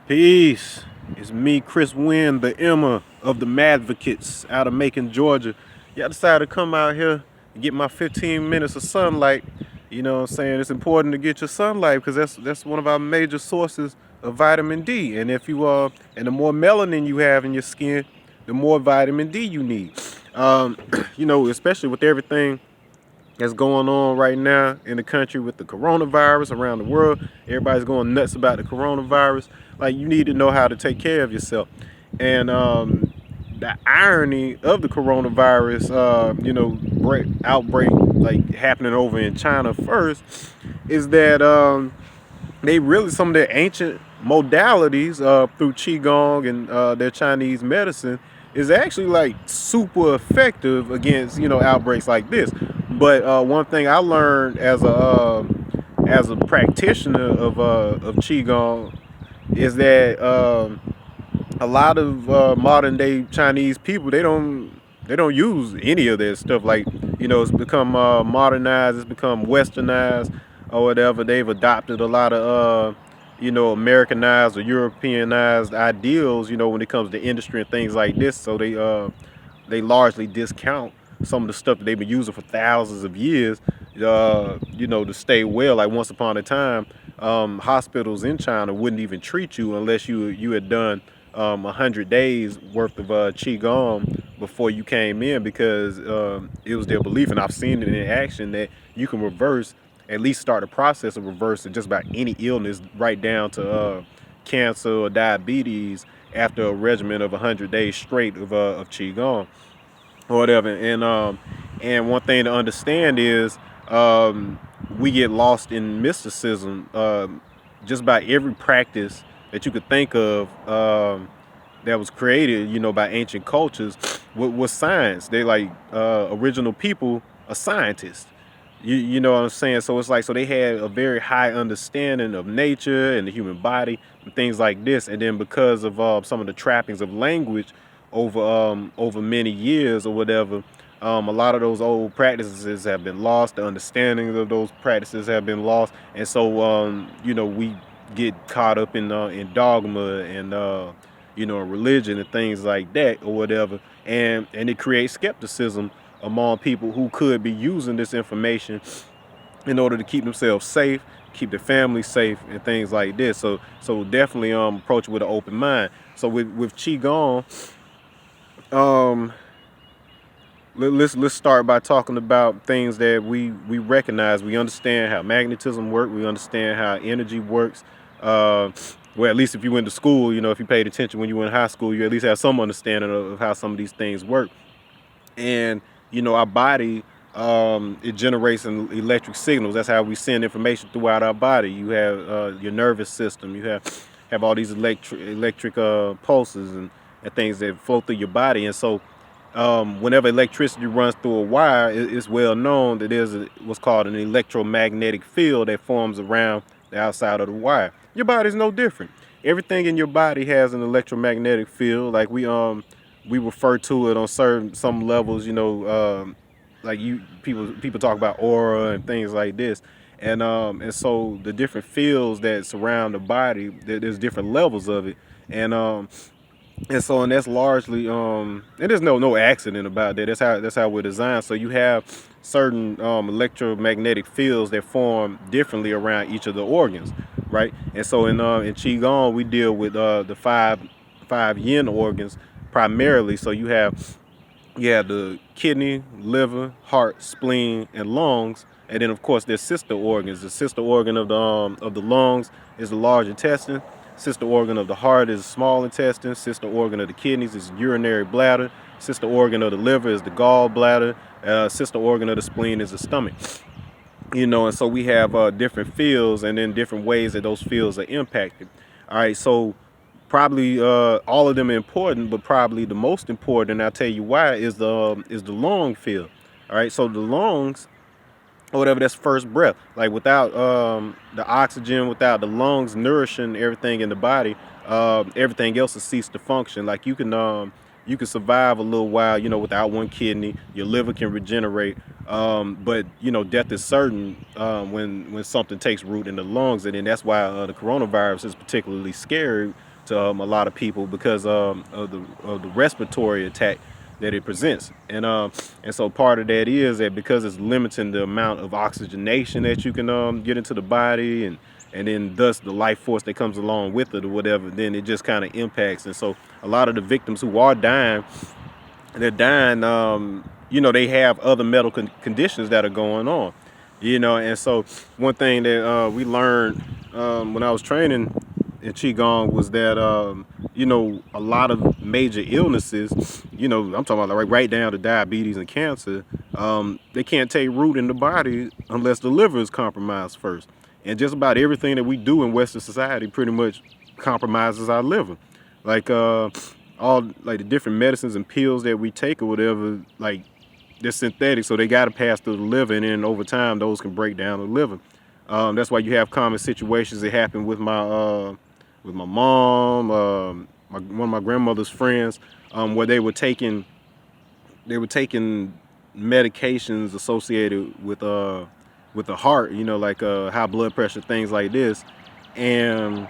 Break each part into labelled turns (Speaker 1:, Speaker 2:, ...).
Speaker 1: Peace. It's me, Chris Wind the EMA of the Madvocates out of Macon, Georgia. Yeah, I decided to come out here and get my 15 minutes of sunlight. You know what I'm saying? It's important to get your sunlight because that's one of our major sources of vitamin D. And if you and the more melanin you have in your skin, the more vitamin D you need. Um, especially with everything that's going on right now in the country with the coronavirus around the world. Everybody's going nuts about the coronavirus. Like, you need to know how to take care of yourself. And the irony of the coronavirus, outbreak, like happening over in China first, is that they really, some of their ancient modalities through Qigong and their Chinese medicine is actually like super effective against outbreaks like this. But one thing I learned as a practitioner of Qigong is that a lot of modern day Chinese people, they don't use any of this stuff. Like, it's become modernized, it's become westernized or whatever. They've adopted a lot of Americanized or Europeanized ideals, when it comes to industry and things like this. So they largely discount some of the stuff that they've been using for thousands of years, to stay well. Like, once upon a time, hospitals in China wouldn't even treat you unless you had done 100 days worth of qigong before you came in, because it was their belief, and I've seen it in action, that you can reverse, at least start the process of reversing just about any illness, right down to cancer or diabetes, after a regimen of 100 days straight of qigong or whatever. And one thing to understand is, we get lost in mysticism. Just about every practice that you could think of, that was created, by ancient cultures, was science. They, like, original people are scientists. You know what I'm saying? So it's like, so they had a very high understanding of nature and the human body and things like this. And then because of some of the trappings of language over many years or whatever, a lot of those old practices have been lost. The understanding of those practices have been lost, and so we get caught up in dogma and religion and things like that or whatever, and it creates skepticism among people who could be using this information in order to keep themselves safe, keep their family safe, and things like this. So definitely approach it with an open mind. So with qigong, um let's start by talking about things that we recognize. We understand how magnetism works. We understand how energy works. Well, at least if you went to school, if you paid attention when you were in high school, you at least have some understanding of how some of these things work. And our body, it generates an electric signals. That's how we send information throughout our body. You have your nervous system. You have all these electric pulses and things that flow through your body. And so whenever electricity runs through a wire, it's well known that there's what's called an electromagnetic field that forms around the outside of the wire. Your body's no different. Everything in your body has an electromagnetic field. Like, we refer to it on some levels, like, people talk about aura and things like this. And so the different fields that surround the body, there's different levels of it. And that's largely, and there's no accident about that. That's how we're designed. So you have certain electromagnetic fields that form differently around each of the organs, right? And so in qigong, we deal with the five yin organs primarily. So you have the kidney, liver, heart, spleen, and lungs. And then, of course, there's sister organs. The sister organ of the lungs is the large intestine. Sister organ of the heart is the small intestine. Sister organ of the kidneys is the urinary bladder. Sister organ of the liver is the gallbladder. Sister organ of the spleen is the stomach. And so we have different fields, and then different ways that those fields are impacted. All right, so probably all of them are important, but probably the most important, and I'll tell you why, is the lung field. All right, so the lungs, or whatever, that's first breath. Like, without the oxygen, without the lungs nourishing everything in the body, everything else will cease to function. Like, you can survive a little while, without one kidney. Your liver can regenerate, but death is certain when something takes root in the lungs. And then that's why the coronavirus is particularly scary, to a lot of people because of the respiratory attack that it presents. And so part of that is that because it's limiting the amount of oxygenation that you can get into the body, and then thus the life force that comes along with it or whatever, then it just kind of impacts. And so a lot of the victims who are dying, they're dying, they have other medical conditions that are going on, and so one thing that we learned when I was training in Qigong was that, a lot of major illnesses, I'm talking about like right down to diabetes and cancer, they can't take root in the body unless the liver is compromised first. And just about everything that we do in Western society pretty much compromises our liver. Like, all like the different medicines and pills that we take or whatever, like they're synthetic, so they got to pass through the liver, and then over time those can break down the liver. That's why you have common situations that happen with my mom, one of my grandmother's friends, where they were taking medications associated with the heart, like high blood pressure, things like this, and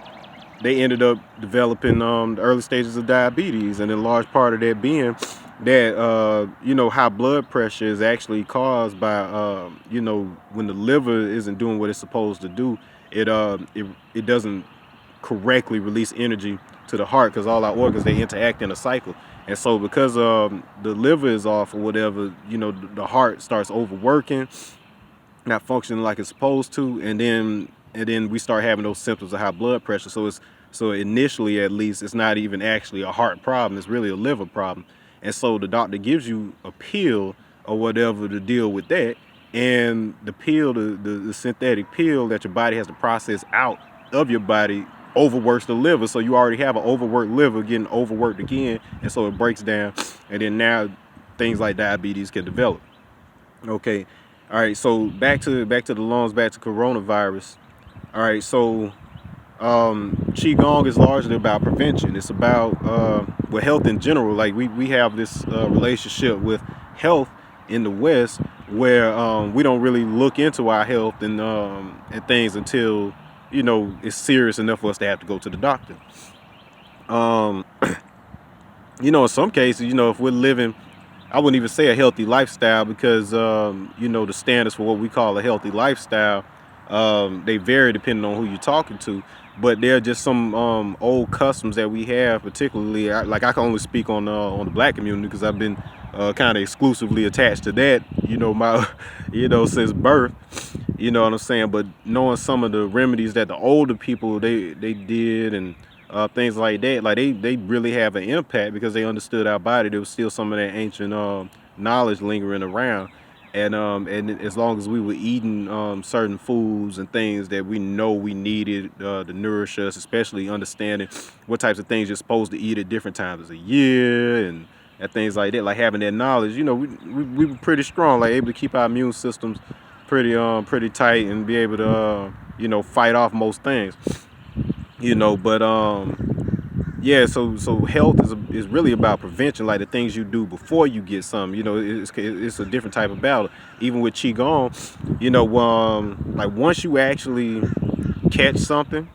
Speaker 1: they ended up developing the early stages of diabetes, and a large part of that being that high blood pressure is actually caused by when the liver isn't doing what it's supposed to do, it doesn't correctly release energy to the heart, because all our organs, they interact in a cycle. And so because the liver is off or whatever, the heart starts overworking, not functioning like it's supposed to, and then we start having those symptoms of high blood pressure. So initially, at least, it's not even actually a heart problem, it's really a liver problem. And so the doctor gives you a pill or whatever to deal with that, and the pill, the synthetic pill that your body has to process out of your body, overworks the liver. So you already have an overworked liver getting overworked again, and so it breaks down, and then now things like diabetes can develop. Okay. All right, so back to the lungs, back to coronavirus. All right, so Qigong is largely about prevention. It's about health in general. Like we have this relationship with health in the West, where we don't really look into our health and things until it's serious enough for us to have to go to the doctor. Um, in some cases, if we're living, I wouldn't even say a healthy lifestyle, because the standards for what we call a healthy lifestyle, they vary depending on who you're talking to. But there are just some old customs that we have, particularly I can only speak on the Black community, because I've been kind of exclusively attached to that, my since birth. You know what I'm saying? But knowing some of the remedies that the older people they did, and things like that, like they really have an impact, because they understood our body. There was still some of that ancient knowledge lingering around, and as long as we were eating certain foods and things that we know we needed to nourish us, especially understanding what types of things you're supposed to eat at different times of the year, and things like that, like having that knowledge, we were pretty strong, like able to keep our immune systems pretty tight, and be able to fight off most things. But yeah, so health is really about prevention, like the things you do before you get something. It's a different type of battle. Even with Qigong, like once you actually catch something,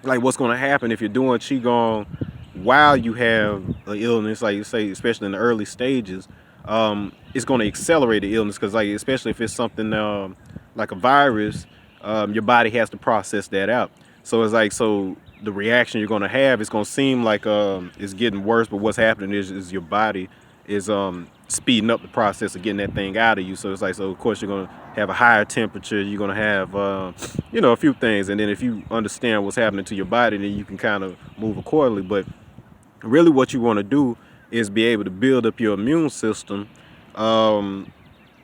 Speaker 1: like what's going to happen if you're doing Qigong while you have an illness, like you say, especially in the early stages, it's going to accelerate the illness, because like especially if it's something like a virus, your body has to process that out. So it's like, so the reaction you're going to have, it's going to seem like it's getting worse, but what's happening is your body is speeding up the process of getting that thing out of you. So it's like, so of course you're going to have a higher temperature, you're going to have a few things, and then if you understand what's happening to your body, then you can kind of move accordingly. But really what you want to do is be able to build up your immune system,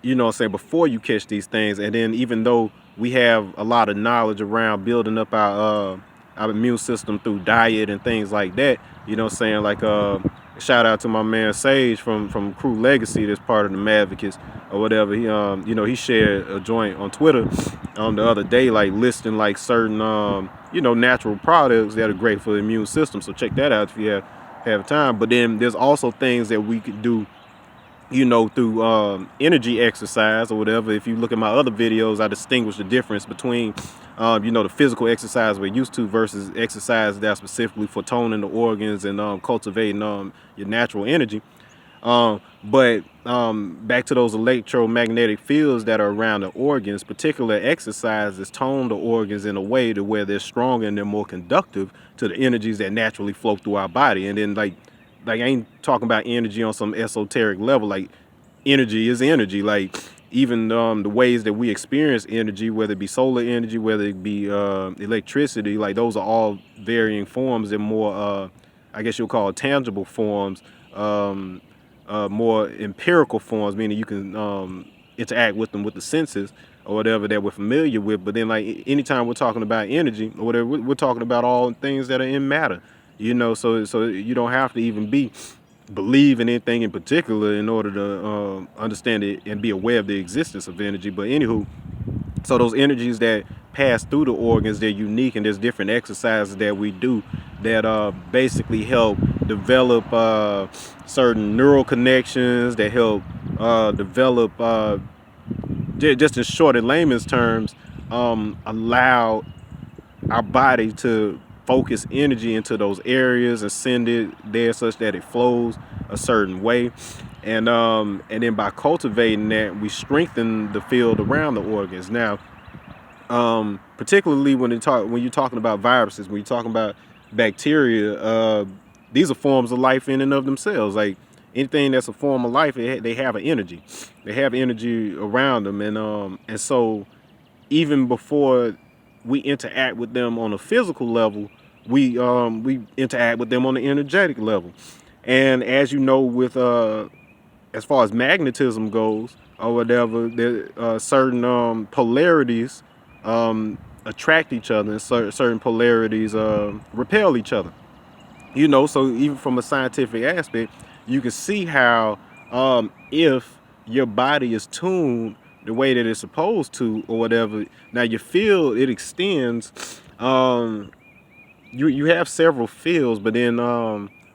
Speaker 1: before you catch these things. And then, even though we have a lot of knowledge around building up our immune system through diet and things like that, like shout out to my man Sage from Crew Legacy, that's part of the Advocates or whatever. He shared a joint on Twitter the other day, like listing like certain natural products that are great for the immune system. So check that out if you have time. But then there's also things that we could do through energy exercise or whatever. If you look at my other videos, I distinguish the difference between the physical exercise we're used to versus exercise that's specifically for toning the organs and cultivating your natural energy. But back to those electromagnetic fields that are around the organs, particular exercises tone the organs in a way to where they're stronger and they're more conductive to the energies that naturally flow through our body. And then I ain't talking about energy on some esoteric level. Like, energy is energy. Like, even the ways that we experience energy, whether it be solar energy, whether it be electricity, like those are all varying forms and more, I guess you'll call it tangible forms, more empirical forms, meaning you can interact with them with the senses or whatever that we're familiar with. But then, like, anytime we're talking about energy or whatever, we're talking about all things that are in matter. So you don't have to even believe in anything in particular in order to understand it and be aware of the existence of energy. But anywho, so those energies that pass through the organs, they're unique, and there's different exercises that we do that basically help develop certain neural connections, that help develop, just in short, in layman's terms, allow our body to focus energy into those areas and send it there such that it flows a certain way. And then by cultivating that, we strengthen the field around the organs. Now, particularly when you're talking about viruses, when you're talking about bacteria, these are forms of life in and of themselves. Like, anything that's a form of life, they have an energy. They have energy around them, and so even before we interact with them on a physical level, we interact with them on the energetic level. And as you know, with as far as magnetism goes or whatever, there certain polarities attract each other, and certain polarities repel each other. So even from a scientific aspect, you can see how if your body is tuned the way that it's supposed to or whatever, now your field, it extends. You have several fields, but then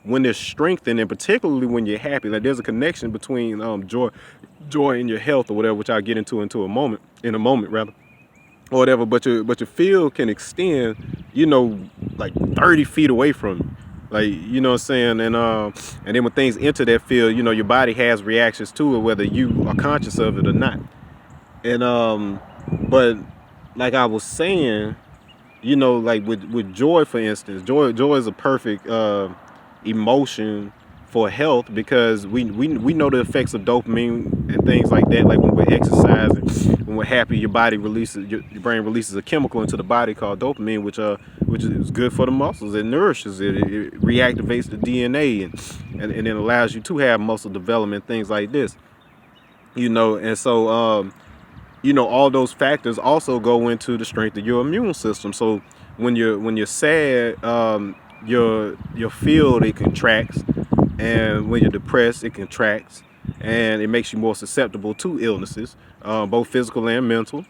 Speaker 1: when they're strengthened, and particularly when you're happy, like, there's a connection between joy and your health or whatever, which I'll get into a moment rather, or whatever. But your field can extend, like 30 feet away from you. Like, you know what I'm saying? And then when things enter that field, your body has reactions to it, whether you are conscious of it or not. And but like I was saying, like with joy, for instance, joy is a perfect emotion for health, because we know the effects of dopamine and things like that. Like, when we're exercising, when we're happy, your brain releases a chemical into the body called dopamine, which is good for the muscles. It nourishes it reactivates the DNA, and then allows you to have muscle development, things like this. And so all those factors also go into the strength of your immune system. So when you're sad, your field, it contracts, and when you're depressed, it contracts, and it makes you more susceptible to illnesses, both physical and mental.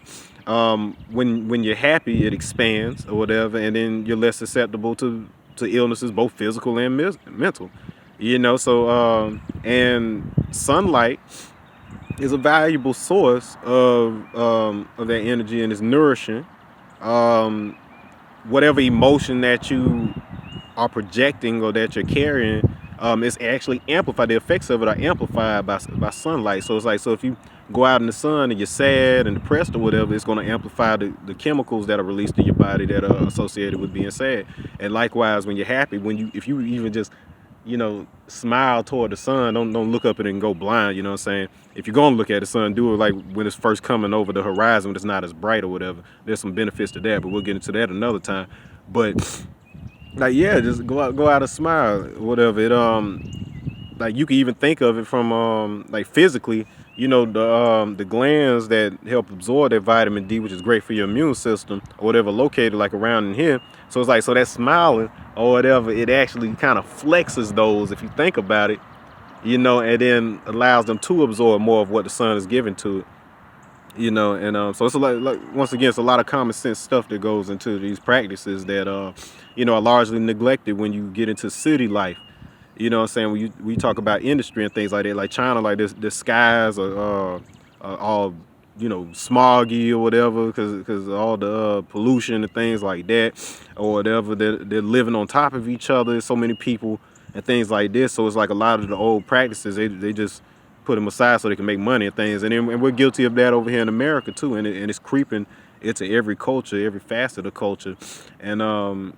Speaker 1: When you're happy, it expands or whatever, and then you're less susceptible to illnesses, both physical and mental. So and sunlight is a valuable source of that energy, and is nourishing. Whatever emotion that you are projecting or that you're carrying, is actually amplified. The effects of it are amplified by sunlight. So it's like, so if you go out in the sun and you're sad and depressed or whatever, it's going to amplify the chemicals that are released in your body that are associated with being sad. And likewise, when you're happy, if you even just smile toward the sun, don't look up at it and go blind. You know what I'm saying? If you're gonna look at the sun, do it like when it's first coming over the horizon, when it's not as bright or whatever. There's some benefits to that, but we'll get into that another time. But like, yeah, just go out and smile, whatever. It like, you can even think of it from like physically, the glands that help absorb that vitamin D, which is great for your immune system or whatever, located like around in here. So it's like, so that smiling or whatever, it actually kind of flexes those, if you think about it, and then allows them to absorb more of what the sun is giving to it. And so it's once again, it's a lot of common sense stuff that goes into these practices that are largely neglected when you get into city life. You know what I'm saying? When we talk about industry and things like that, like China, like the skies are all smoggy or whatever, because all the pollution and things like that, or whatever. They're living on top of each other, so many people and things like this. So it's like a lot of the old practices, they just put them aside so they can make money and things. And we're guilty of that over here in America too, and it's creeping into every culture, every facet of culture. And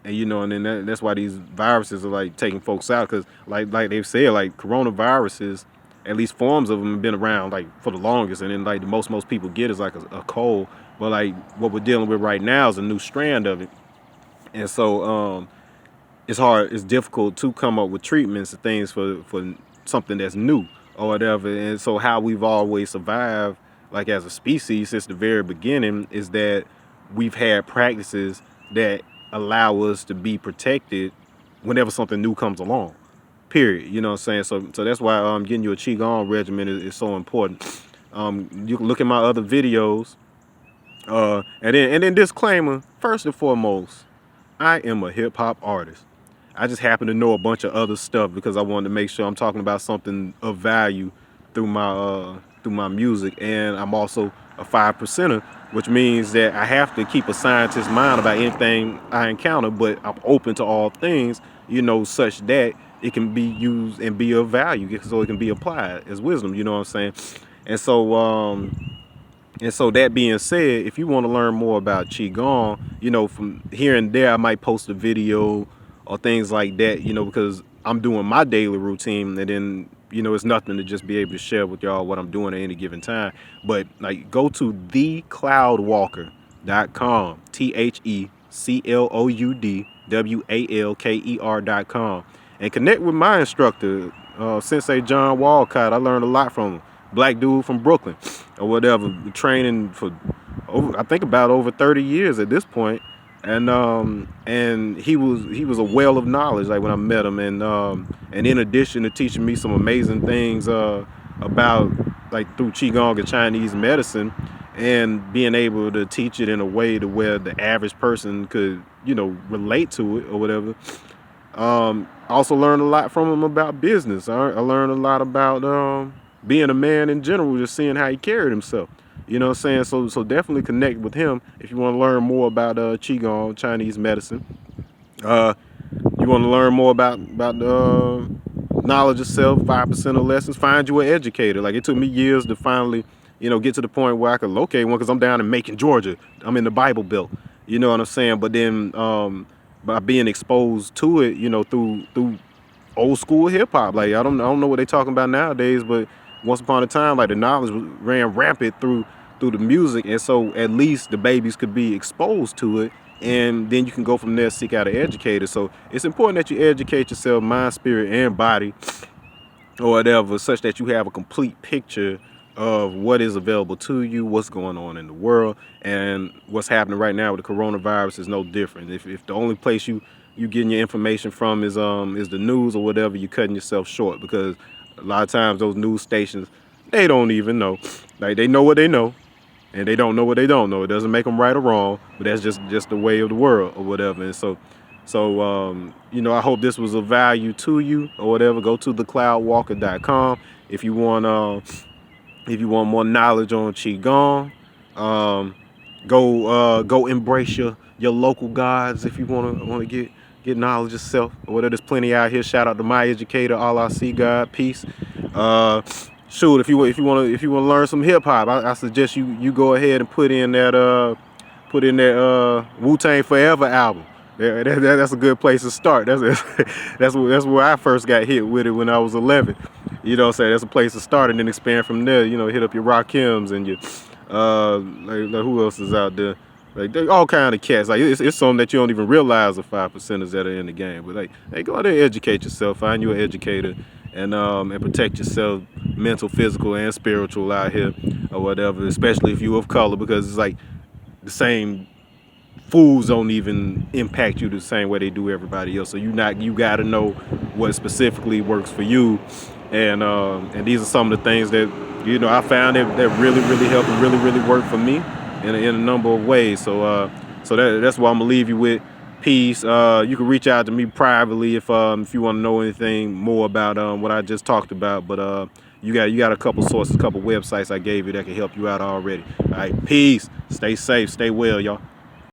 Speaker 1: then that's why these viruses are like taking folks out, because like they've said, like coronaviruses, at least forms of them, have been around like for the longest, and then like the most people get is like a cold. But like what we're dealing with right now is a new strand of it. And so it's difficult to come up with treatments and things for something that's new or whatever. And so how we've always survived, like as a species since the very beginning, is that we've had practices that allow us to be protected whenever something new comes along. Period. You know what I'm saying? So that's why getting you a Qigong regimen is so important. You can look at my other videos. And then disclaimer, first and foremost, I am a hip hop artist. I just happen to know a bunch of other stuff because I wanted to make sure I'm talking about something of value through my music. And I'm also a 5%er, which means that I have to keep a scientist's mind about anything I encounter, but I'm open to all things, such that it can be used and be of value, so it can be applied as wisdom. You know what I'm saying? And so that being said, if you want to learn more about Qigong, from here and there, I might post a video or things like that, because I'm doing my daily routine, and then, it's nothing to just be able to share with y'all what I'm doing at any given time. But like, go to thecloudwalker.com, TheCloudWalker.com, and connect with my instructor, Sensei John Walcott. I learned a lot from him. Black dude from Brooklyn or whatever, training for I think about over 30 years at this point. And he was a well of knowledge, like when I met him. And in addition to teaching me some amazing things about, like, through Qigong and Chinese medicine, and being able to teach it in a way to where the average person could relate to it or whatever. I also learned a lot from him about business. I learned a lot about being a man in general, just seeing how he carried himself. You know what I'm saying? So definitely connect with him if you want to learn more about Qigong, Chinese medicine. You want to learn more about knowledge of self, 5% of lessons. Find you an educator. Like, it took me years to finally, get to the point where I could locate one, because I'm down in Macon, Georgia. I'm in the Bible Belt. You know what I'm saying? But then by being exposed to it, through old school hip hop. Like, I don't know what they're talking about nowadays, but once upon a time, like, the knowledge ran rampant through the music, and so at least the babies could be exposed to it, and then you can go from there, seek out an educator. So it's important that you educate yourself, mind, spirit, and body, or whatever, such that you have a complete picture of what is available to you, what's going on in the world. And what's happening right now with the coronavirus is no different. If the only place you getting your information from is the news or whatever, you're cutting yourself short, because a lot of times those news stations, they don't even know. Like, they know what they know, and they don't know what they don't know. It doesn't make them right or wrong, but that's just the way of the world or whatever. And so I hope this was of value to you or whatever. Go to thecloudwalker.com if you want more knowledge on Qigong. Go embrace your local gods if you want to get knowledge of self or whatever. There's plenty out here. Shout out to my educator, all I see God, peace. Shoot, if you want to learn some hip hop, I suggest you go ahead and put in that Wu-Tang Forever album. That's a good place to start. That's where I first got hit with it when I was 11. You know what I'm saying? That's a place to start, and then expand from there. Hit up your Rakims and your like who else is out there? Like, all kind of cats. Like, it's something that you don't even realize the 5%ers that are in the game. But like, hey, go out there and educate yourself. Find you an educator, and protect yourself, mental, physical, and spiritual out here or whatever. Especially if you of color, because it's like the same fools don't even impact you the same way they do everybody else. So you got to know what specifically works for you. And these are some of the things that I found that really help and really work for me in a number of ways. So that's what I'm gonna leave you with. Peace. You can reach out to me privately if you want to know anything more about what I just talked about. But you got a couple sources, a couple websites I gave you that can help you out already. All right, peace. Stay safe, stay well, y'all.